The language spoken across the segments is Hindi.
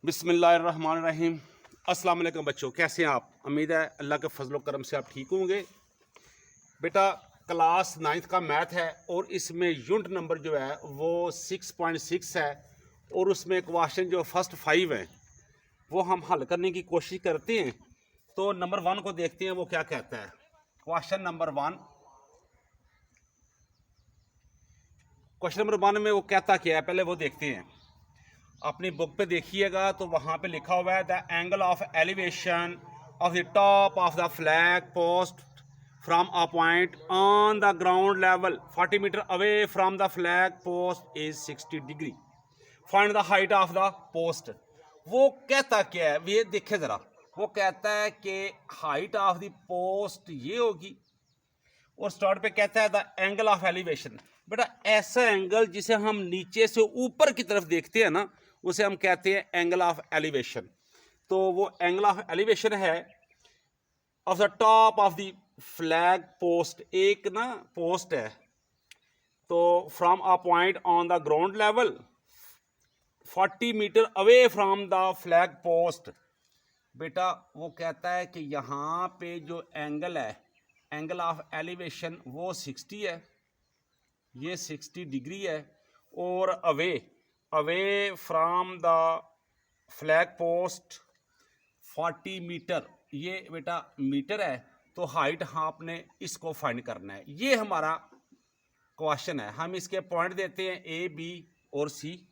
बिस्मिल्लाहिर्रहमानिर्रहीम। अस्सलाम वालेकुम बच्चों, कैसे हैं आप? उम्मीद है अल्लाह के फजल करम से आप ठीक होंगे। बेटा क्लास 9th का मैथ है और इसमें यूनिट नंबर जो है वो 6.6 है और उसमें क्वेश्चन जो फर्स्ट 5 हैं वो हम हल करने की कोशिश करते हैं। तो नंबर 1 को देखते हैं वो क्या कहता है। क्वेश्चन नंबर 1 में वो कहता क्या है पहले वो देखते हैं। अपनी बुक पे देखिएगा तो वहाँ पे लिखा हुआ है the angle of elevation of the top of the flag post from a point on the ground level 40 metre away from the flag post is 60 degree. Find the height of the post. वो कहता क्या है ये देखे ज़रा। वो कहता है कि हाइट ऑफ द पोस्ट ये होगी और स्टार्ट पे कहता है द एंगल ऑफ एलिवेशन। बेटा ऐसा एंगल जिसे हम नीचे से ऊपर की तरफ देखते हैं ना उसे हम कहते हैं एंगल ऑफ एलिवेशन। तो वो एंगल ऑफ एलिवेशन है of the top of the flag post. एक ना पोस्ट है तो from a point on the ground level 40 metre away from the flag post. बेटा वो कहता है कि यहाँ पे जो एंगल है एंगल ऑफ एलिवेशन वो 60 है, ये 60 डिग्री है और away from the flag post 40 metre, ये बेटा मीटर है। तो हाइट आपने इसको फाइंड करना है। ये हमारा क्वेश्चन है। हम इसके पॉइंट देते हैं ए बी और सी।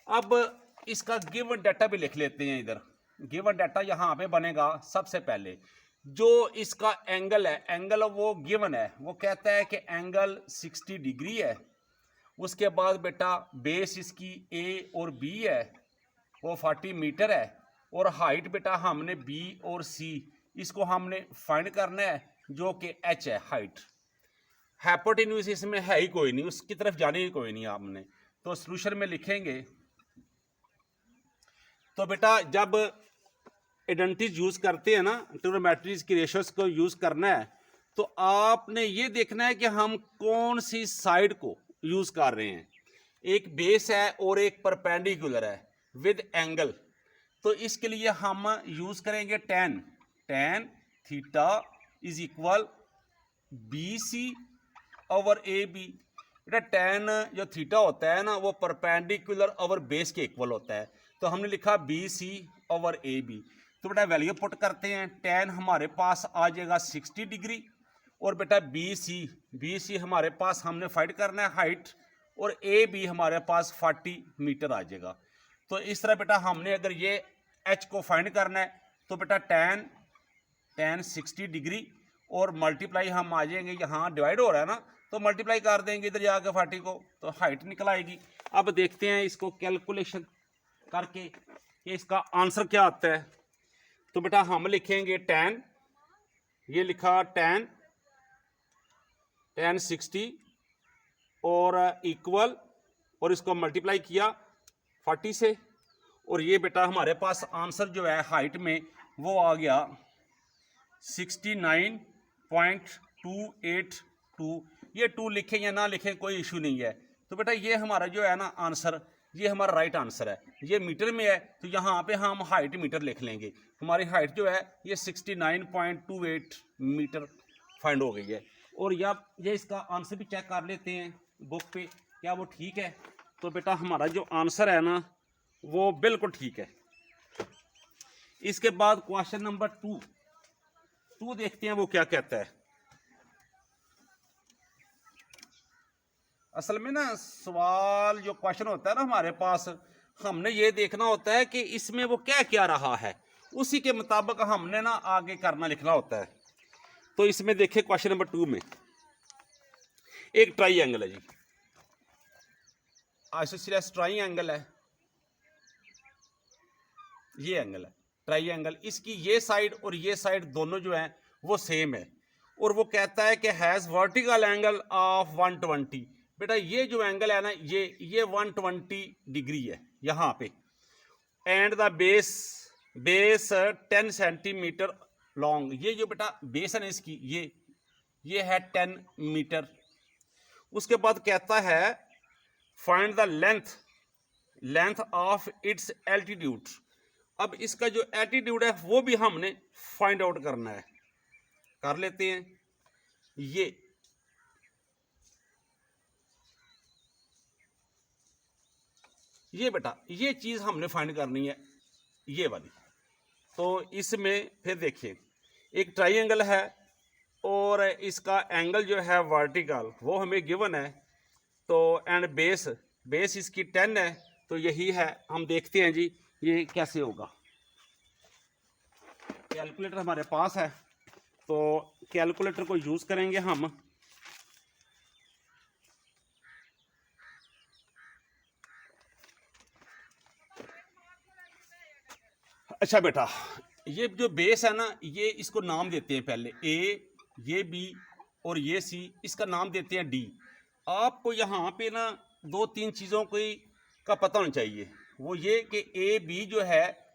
अब इसका गिवन डाटा भी लिख लेते हैं। इधर गिवन डाटा यहाँ पे बनेगा। सबसे पहले जो इसका एंगल है एंगल वो गिवन है, वो कहता है कि एंगल 60 डिग्री है। उसके बाद बेटा बेस इसकी ए और बी है वो 40 मीटर है और हाइट बेटा हमने बी और सी इसको हमने फाइंड करना है जो कि एच है हाइट। हाइपोटेन्यूज इसमें है ही कोई नहीं, उसकी तरफ जाने ही कोई नहीं आपने। तो सॉल्यूशन में लिखेंगे तो बेटा जब आइडेंटिटीज यूज करते हैं ना ट्रिग्नोमेट्रीज की रेशियोज को यूज करना है तो आपने ये देखना है कि हम कौन सी साइड को यूज कर रहे हैं। एक बेस है और एक परपेंडिकुलर है विद एंगल। तो इसके लिए हम यूज करेंगे tan theta is equal B C over A B. बेटा tan जो थीटा होता है ना वो परपेंडिकुलर ओवर बेस के इक्वल होता है। तो हमने लिखा B C over A B. तो बेटा वैल्यू पुट करते हैं। tan हमारे पास आ जाएगा 60 डिग्री और बेटा बी सी हमारे पास हमने फाइंड करना है हाइट और ए बी हमारे पास 40 मीटर आ जाएगा। तो इस तरह बेटा हमने अगर ये एच को फाइंड करना है तो बेटा tan 60 डिग्री और मल्टीप्लाई हम आ जाएंगे, यहाँ डिवाइड हो रहा है ना तो मल्टीप्लाई कर देंगे इधर जाकर 40 को तो हाइट निकल आएगी। अब देखते हैं इसको कैलकुलेशन करके कि इसका आंसर क्या आता है। तो बेटा हम लिखेंगे tan, ये लिखा tan 60 और इक्वल और इसको मल्टीप्लाई किया 40 से और ये बेटा हमारे पास आंसर जो है हाइट में वो आ गया 69.282। ये 2 लिखें या ना लिखें कोई इशू नहीं है। तो बेटा ये हमारा जो है ना आंसर ये हमारा राइट आंसर है। ये मीटर में है तो यहाँ पे हम हाइट मीटर लिख लेंगे। हमारी हाइट जो है ये 69.28 मीटर फाइंड हो गई है। और ये इसका आंसर भी चेक कर लेते हैं बुक पे क्या वो ठीक है। तो बेटा हमारा जो आंसर है ना वो बिल्कुल ठीक है। इसके बाद क्वेश्चन नंबर 2 देखते हैं वो क्या कहता है। असल में ना सवाल जो क्वेश्चन होता है ना हमारे पास हमने ये देखना होता है कि इसमें वो क्या क्या रहा है, उसी के मुताबिक हमने ना आगे करना लिखना होता है। तो इसमें देखिए क्वेश्चन नंबर 2 में एक ट्राई एंगल है जी, आइसोसेलेस ट्राई एंगल है, ये एंगल है ट्राई एंगल। इसकी ये साइड और ये साइड दोनों जो है वो सेम है और वो कहता है कि हैज़ वर्टिकल एंगल ऑफ 120। बेटा ये जो एंगल है ना ये 120 डिग्री है यहाँ पे and the base 10 centimetre long. ये जो बेटा बेस है ना इसकी ये है 10 मीटर। उसके बाद कहता है find the length of its altitude. अब इसका जो एल्टीट्यूड है वो भी हमने फाइंड आउट करना है। कर लेते हैं। ये बेटा ये चीज़ हमने फाइंड करनी है, ये वाली। तो इसमें फिर देखिए एक ट्राइंगल है और इसका एंगल जो है वर्टिकल वो हमें गिवन है। तो एंड बेस इसकी 10 है। तो यही है, हम देखते हैं जी ये कैसे होगा। कैलकुलेटर हमारे पास है तो कैलकुलेटर को यूज़ करेंगे हम। अच्छा बेटा, ये जो बेस है ना, ये इसको नाम देते हैं पहले ए, ये बी और ये सी, इसका नाम देते हैं डी। आपको यहाँ पे ना 2-3 चीज़ों का पता होना चाहिए। वो ये कि ए बी जो है,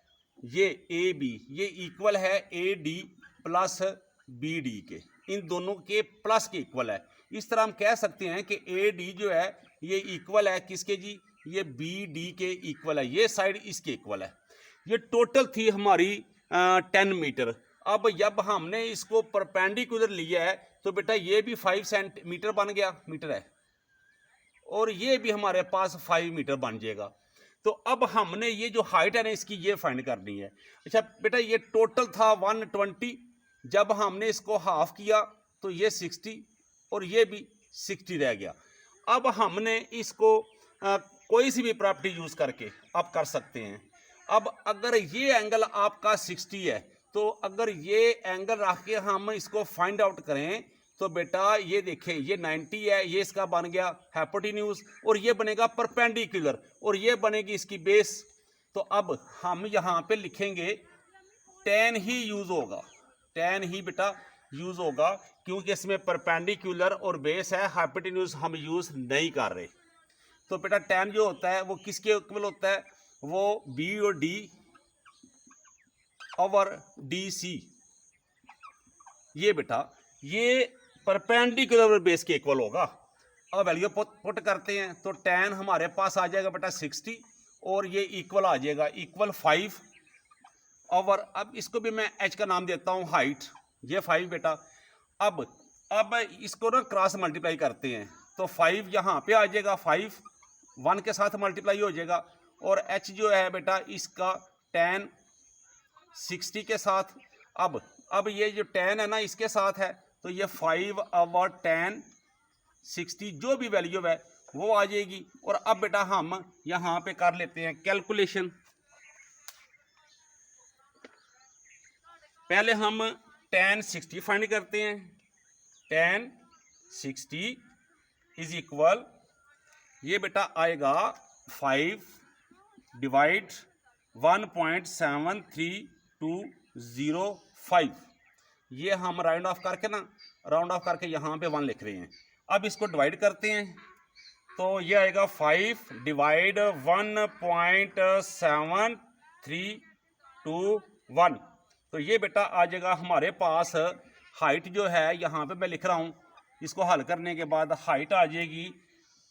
ये ए बी ये इक्वल है A D plus B D के, इन दोनों के प्लस के इक्वल है। इस तरह हम कह सकते हैं कि ए डी जो है ये इक्वल है किसके जी, ये बी डी के इक्वल है, ये साइड इसके इक्वल है। ये टोटल थी हमारी 10 मीटर। अब जब हमने इसको परपेंडिकुलर लिया है तो बेटा ये भी 5 सेंटीमीटर बन गया, मीटर है, और ये भी हमारे पास 5 मीटर बन जाएगा। तो अब हमने ये जो हाइट है ना इसकी ये फाइंड करनी है। अच्छा बेटा, ये टोटल था 120, जब हमने इसको हाफ किया तो ये 60 और ये भी 60 रह गया। अब हमने इसको कोई सी भी प्रॉपर्टी यूज़ करके आप कर सकते हैं। अब अगर ये एंगल आपका 60 है तो अगर ये एंगल रख के हम इसको फाइंड आउट करें तो बेटा ये देखें, ये 90 है, ये इसका बन गया हाइपोटेन्यूज और ये बनेगा परपेंडिकुलर और ये बनेगी इसकी बेस। तो अब हम यहाँ पे लिखेंगे tan ही यूज़ होगा, tan ही बेटा यूज़ होगा, क्योंकि इसमें परपेंडिकुलर और बेस है, हाइपोटेन्यूज हम यूज़ नहीं कर रहे। तो बेटा tan जो होता है वो किसके इक्वल होता है, वो बी और डी ओवर डी सी। ये बेटा ये परपेंडिकुलर बेस के इक्वल होगा। अब वैल्यू पुट करते हैं तो tan हमारे पास आ जाएगा बेटा 60 और ये इक्वल आ जाएगा इक्वल 5 ओवर, अब इसको भी मैं h का नाम देता हूँ हाइट, ये 5 बेटा। अब इसको ना क्रॉस मल्टीप्लाई करते हैं तो 5 यहाँ पे आ जाएगा, 5 1 के साथ मल्टीप्लाई हो जाएगा और h जो है बेटा इसका tan 60 के साथ। अब ये जो tan है ना इसके साथ है तो ये 5 ओवर tan 60 जो भी वैल्यू है वो आ जाएगी। और अब बेटा हम यहाँ पे कर लेते हैं कैलकुलेशन। पहले हम tan 60 फाइंड करते हैं। tan 60 इज इक्वल, ये बेटा आएगा 5 डिवाइड 1.73205। ये हम राउंड ऑफ करके यहाँ पे 1 लिख रहे हैं। अब इसको डिवाइड करते हैं तो ये आएगा 5 डिवाइड 1.7321। तो ये बेटा आ जाएगा हमारे पास हाइट जो है, यहाँ पे मैं लिख रहा हूँ, इसको हल करने के बाद हाइट आ जाएगी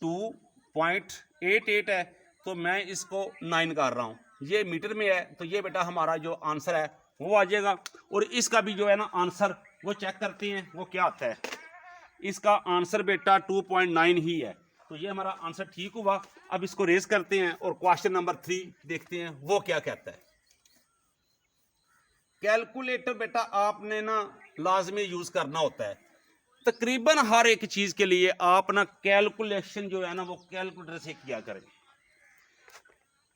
2.88 है, तो मैं इसको 9 कर रहा हूँ, ये मीटर में है। तो ये बेटा हमारा जो आंसर है वो आ जाएगा। और इसका भी जो है ना आंसर वो चेक करते हैं वो क्या आता है। इसका आंसर बेटा 2.9 ही है, तो ये हमारा आंसर ठीक हुआ। अब इसको रेज करते हैं और क्वेश्चन नंबर 3 देखते हैं वो क्या कहता है। कैलकुलेटर बेटा आपने ना लाजमी यूज करना होता है, तकरीबन हर एक चीज के लिए आप ना कैलकुलेशन जो है ना वो कैलकुलेटर से किया करें।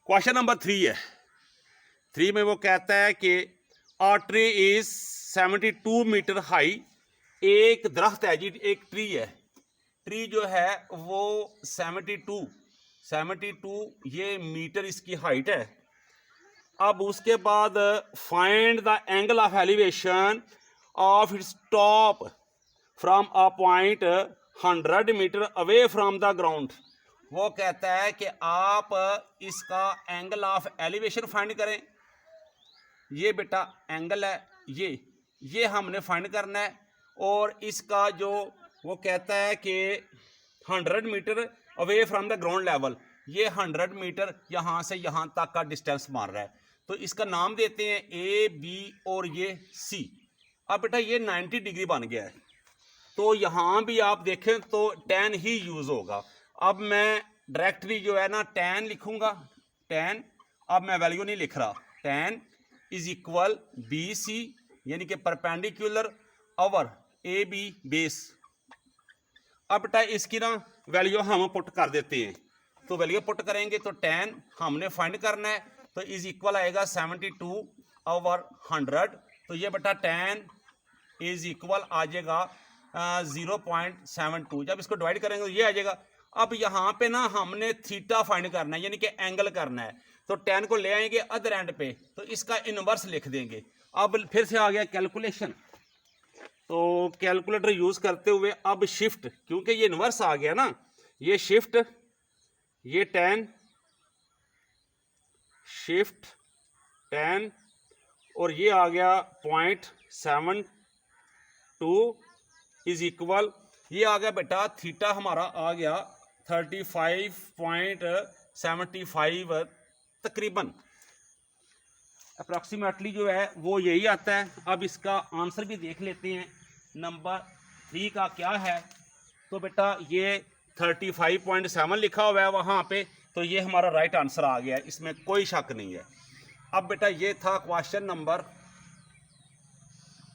क्वेश्चन नंबर 3 है, 3 में वो कहता है कि a tree is 72 metre high. एक दरख्त है जी, एक ट्री है, ट्री जो है वो 72 ये मीटर इसकी हाइट है। अब उसके बाद find the angle of elevation of its top from a point 100 metre away from the ground. वो कहता है कि आप इसका एंगल ऑफ एलिवेशन फाइंड करें। ये बेटा एंगल है, ये हमने फाइंड करना है। और इसका जो वो कहता है कि 100 metre away from the ground level, ये 100 मीटर यहाँ से यहाँ तक का डिस्टेंस मार रहा है, तो इसका नाम देते हैं ए, बी और ये सी। अब बेटा ये 90 डिग्री बन गया है, तो यहाँ भी आप देखें तो tan ही यूज़ होगा। अब मैं डायरेक्टली जो है ना tan लिखूँगा, tan, अब मैं वैल्यू नहीं लिख रहा, tan is equal B C यानी कि perpendicular over A B base. अब बेटा इसकी ना वैल्यू हम पुट कर देते हैं, तो वैल्यू पुट करेंगे तो tan हमने फाइंड करना है, तो इज इक्वल आएगा 72 ओवर 100। तो ये बेटा tan इज इक्वल आ जाएगा 0.72। जब इसको डिवाइड करेंगे तो ये आ जाएगा। अब यहाँ पे ना हमने थीटा फाइंड करना है यानी कि एंगल करना है, तो tan को ले आएंगे अदर एंड पे, तो इसका इनवर्स लिख देंगे। अब फिर से आ गया कैलकुलेशन, तो कैलकुलेटर यूज करते हुए अब शिफ्ट, क्योंकि ये इनवर्स आ गया ना, ये शिफ्ट, ये tan, शिफ्ट tan और ये आ गया 0.72 इज इक्वल, ये आ गया बेटा थीटा हमारा आ गया 35.75 तकरीबन अप्रॉक्सीमेटली जो है वो यही आता है। अब इसका आंसर भी देख लेते हैं, नंबर 3 का क्या है। तो बेटा ये 35.7 लिखा हुआ है वहाँ पे, तो ये हमारा राइट आंसर आ गया, इसमें कोई शक नहीं है। अब बेटा ये था क्वेश्चन नंबर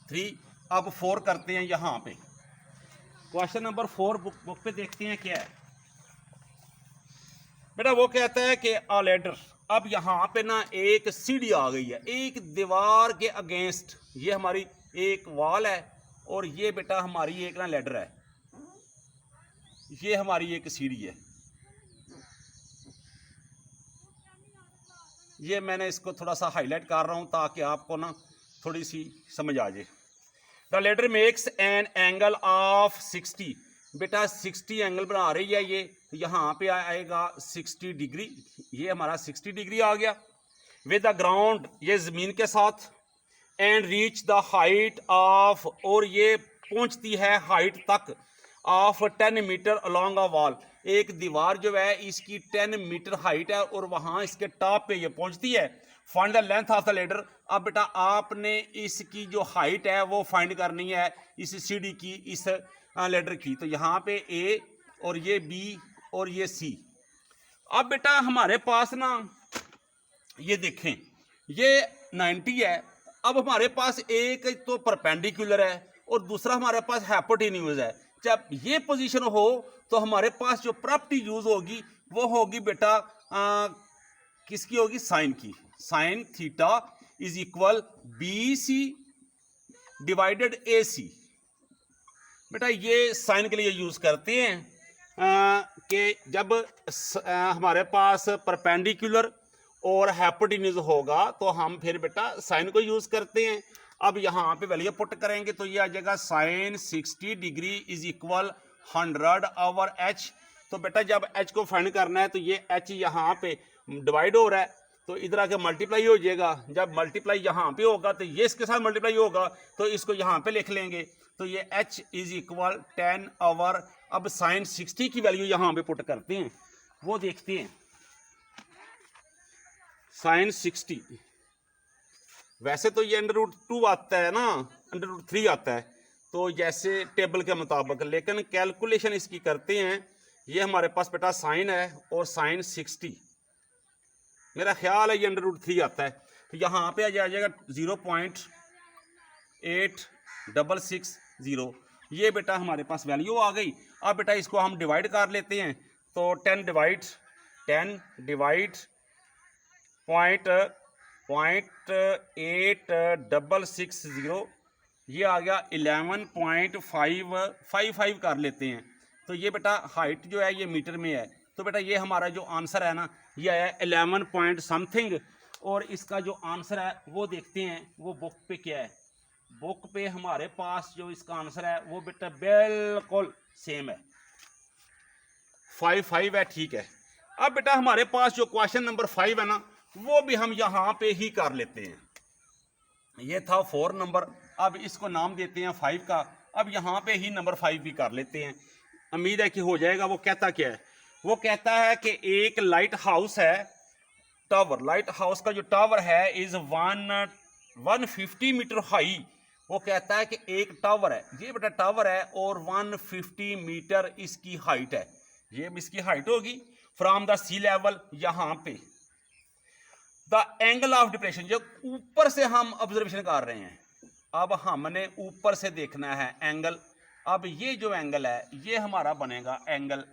3। अब 4 करते हैं यहाँ पे। क्वेश्चन नंबर 4 बुक पे देखते हैं क्या है बेटा। वो कहता है कि अ लैडर, अब यहाँ पे ना एक सीढ़ी आ गई है एक दीवार के अगेंस्ट, ये हमारी एक वॉल है और ये बेटा हमारी एक ना लैडर है, ये हमारी एक सीढ़ी है। ये मैंने इसको थोड़ा सा हाईलाइट कर रहा हूँ ताकि आपको ना थोड़ी सी समझ आ जाए। The ladder makes an angle of 60, बेटा 60 एंगल बना रही है ये, तो यहाँ पे आएगा 60 डिग्री, ये हमारा 60 डिग्री आ गया विद द ग्राउंड, ये ज़मीन के साथ, and reach the height of, और ये पहुँचती है हाइट तक of 10 metre along a wall, एक दीवार जो है इसकी 10 मीटर हाइट है और वहाँ इसके टॉप पे ये पहुँचती है। Find the length of the ladder, अब बेटा आपने इसकी जो हाइट है वो फाइंड करनी है इस सीढ़ी की, इस लेडर की। तो यहाँ पे ए और ये बी और ये सी। अब बेटा हमारे पास ना ये देखें ये 90 है, अब हमारे पास एक तो परपेंडिकुलर है और दूसरा हमारे पास हाइपोटेन्यूज है। जब ये पोजीशन हो तो हमारे पास जो प्रॉपर्टी यूज होगी वो होगी बेटा किसकी होगी, साइन की। Sine theta is equal B C divided divided A. बेटा ये साइन के लिए यूज करते हैं कि जब हमारे पास परपेंडिकुलर और हाइपोटेन्यूज होगा तो हम फिर बेटा साइन को यूज करते हैं। अब यहाँ पे वैल्यू पुट करेंगे तो ये आ जाएगा sine 60 degree is equal 100 over H. तो बेटा जब एच को फाइंड करना है तो ये एच यहाँ पे डिवाइड हो रहा है तो इधर आके मल्टीप्लाई हो जाएगा। जब मल्टीप्लाई यहाँ पे होगा तो ये इसके साथ मल्टीप्लाई होगा तो इसको यहाँ पे लिख लेंगे। तो ये एच इज इक्वल 10 ओवर, अब साइन 60 की वैल्यू यहाँ पे पुट करते हैं, वो देखते हैं। साइन 60 वैसे तो ये √2 आता है ना, √3 आता है, तो जैसे टेबल के मुताबिक, लेकिन कैलकुलेशन इसकी करते हैं। ये हमारे पास बेटा साइन है और साइन 60 मेरा ख्याल है ये √3 आता है, तो यहाँ पे आ जाएगा 0.8660। ये बेटा हमारे पास वैल्यू आ गई। अब बेटा इसको हम डिवाइड कर लेते हैं, तो 10 डिवाइड 0.8660, ये आ गया 11.555 कर लेते हैं। तो ये बेटा हाइट जो है ये मीटर में है, तो बेटा ये हमारा जो आंसर है ना ये आया 11 पॉइंट समथिंग। और इसका जो आंसर है वो देखते हैं वो बुक पे क्या है। बुक पे हमारे पास जो इसका आंसर है वो बेटा बिल्कुल सेम है, 55 है, ठीक है। अब बेटा हमारे पास जो क्वेश्चन नंबर 5 है ना वो भी हम यहाँ पे ही कर लेते हैं। ये था 4 नंबर, अब इसको नाम देते हैं 5 का। अब यहाँ पे ही नंबर 5 भी कर लेते हैं, उम्मीद है कि हो जाएगा। वो कहता क्या है, वो कहता है कि एक लाइट हाउस है, टावर, लाइट हाउस का जो टावर है इज 150 मीटर हाई। वो कहता है कि एक टावर है, ये बेटा टावर है और 150 मीटर इसकी हाइट है, ये इसकी हाइट होगी फ्रॉम द सी लेवल। यहां पे द एंगल ऑफ डिप्रेशन, जो ऊपर से हम ऑब्जर्वेशन कर रहे हैं, अब हमने ऊपर से देखना है एंगल। अब ये जो एंगल है ये हमारा बनेगा एंगल,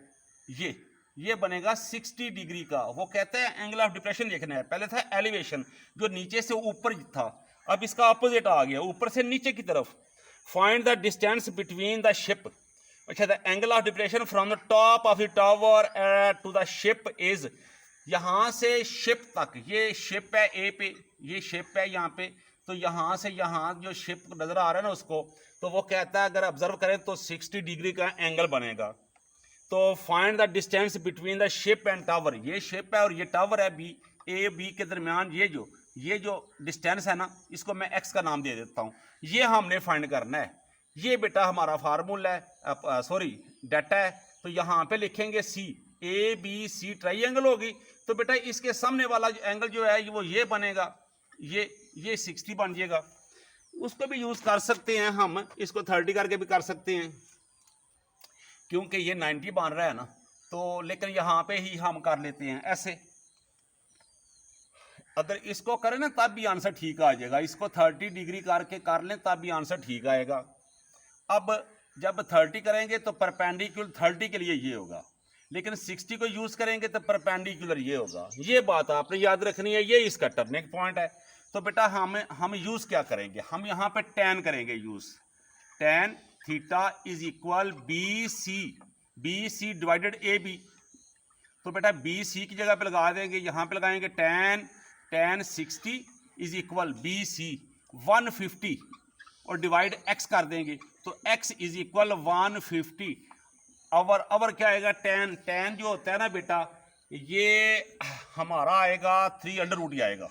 ये बनेगा 60 डिग्री का। वो कहते हैं एंगल ऑफ डिप्रेशन देखना है। पहले था एलिवेशन जो नीचे से ऊपर था, अब इसका अपोजिट आ गया ऊपर से नीचे की तरफ। Find the distance between the ship. अच्छा, the angle of depression from the top of the tower to the ship is, यहाँ से शिप तक, ये शिप है ए पे, ये शिप है यहाँ पे, तो यहाँ से यहाँ जो शिप नजर आ रहा है ना उसको, तो वो कहता है अगर ऑब्जर्व करें तो 60 डिग्री का एंगल बनेगा। तो find the distance between the ship and tower, ये शिप है और ये टावर है बी, ए बी के दरमियान ये जो डिस्टेंस है ना, इसको मैं एक्स का नाम दे देता हूँ। ये हमने फाइंड करना है। ये बेटा हमारा फार्मूला है, सॉरी डाटा है। तो यहाँ पे लिखेंगे सी, ए बी सी ट्राइंगल होगी, तो बेटा इसके सामने वाला एंगल जो है वो ये बनेगा, ये 60 बन जाएगा। उसको भी यूज कर सकते हैं हम, इसको 30 करके भी कर सकते हैं क्योंकि ये 90 बन रहा है ना, तो लेकिन यहाँ पे ही हम कर लेते हैं ऐसे। अगर इसको करें ना तब भी आंसर ठीक आ जाएगा, इसको 30 डिग्री करके कर लें तब भी आंसर ठीक आएगा। अब जब 30 करेंगे तो परपेंडिकुलर 30 के लिए ये होगा, लेकिन 60 को यूज करेंगे तो परपेंडिकुलर ये होगा। ये बात आपने याद रखनी है, ये इसका टर्निंग पॉइंट है। तो बेटा हम यूज क्या करेंगे, हम यहाँ पे tan करेंगे use. tan theta is equal B C divided A B. तो बेटा बी सी की जगह पे लगा देंगे, यहाँ पे लगाएंगे tan 60 is equal B C 150 और डिवाइड x कर देंगे, तो x इज इक्वल 150। अवर क्या आएगा, tan जो होता है ना बेटा, ये हमारा आएगा 3√, आएगा।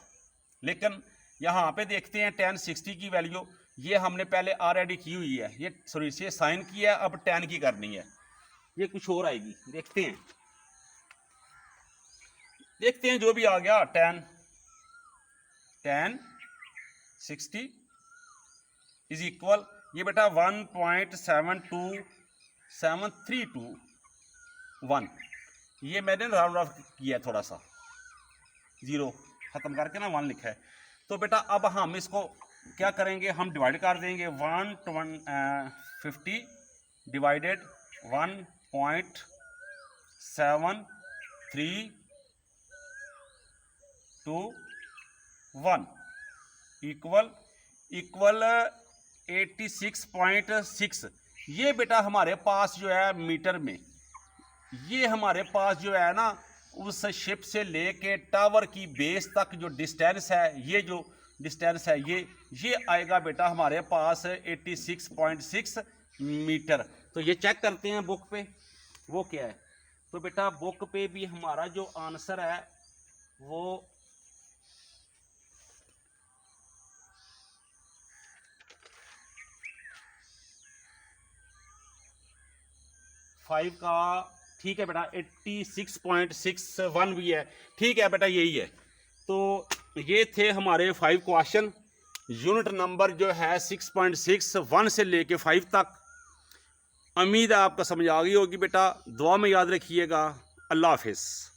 लेकिन यहाँ पे देखते हैं tan 60 की वैल्यू, ये हमने पहले ऑलरेडी की हुई है, ये सॉरी से साइन किया है, अब tan की करनी है, ये कुछ और आएगी। देखते हैं जो भी आ गया। tan 60 इज इक्वल, ये बेटा 1.72732 ये मैंने राउंड ऑफ किया थोड़ा सा, 0 खत्म करके ना 1 लिखा है। तो बेटा अब हम इसको क्या करेंगे, हम डिवाइड कर देंगे। 150 डिवाइडेड 1.732 इक्वल 86.6। ये बेटा हमारे पास जो है मीटर में, ये हमारे पास जो है ना उस शिप से लेके टावर की बेस तक जो डिस्टेंस है, ये जो डिस्टेंस है ये आएगा बेटा हमारे पास 86.6 मीटर। तो ये चेक करते हैं बुक पे वो क्या है। तो बेटा बुक पे भी हमारा जो आंसर है वो 5 का, ठीक है बेटा 86.61 भी है, ठीक है बेटा यही है। तो ये थे हमारे 5 क्वेश्चन। यूनिट नंबर जो है 6.61 से लेके 5 तक। उम्मीद है आपको समझ आ गई होगी बेटा। दुआ में याद रखिएगा। अल्लाह हाफिज़।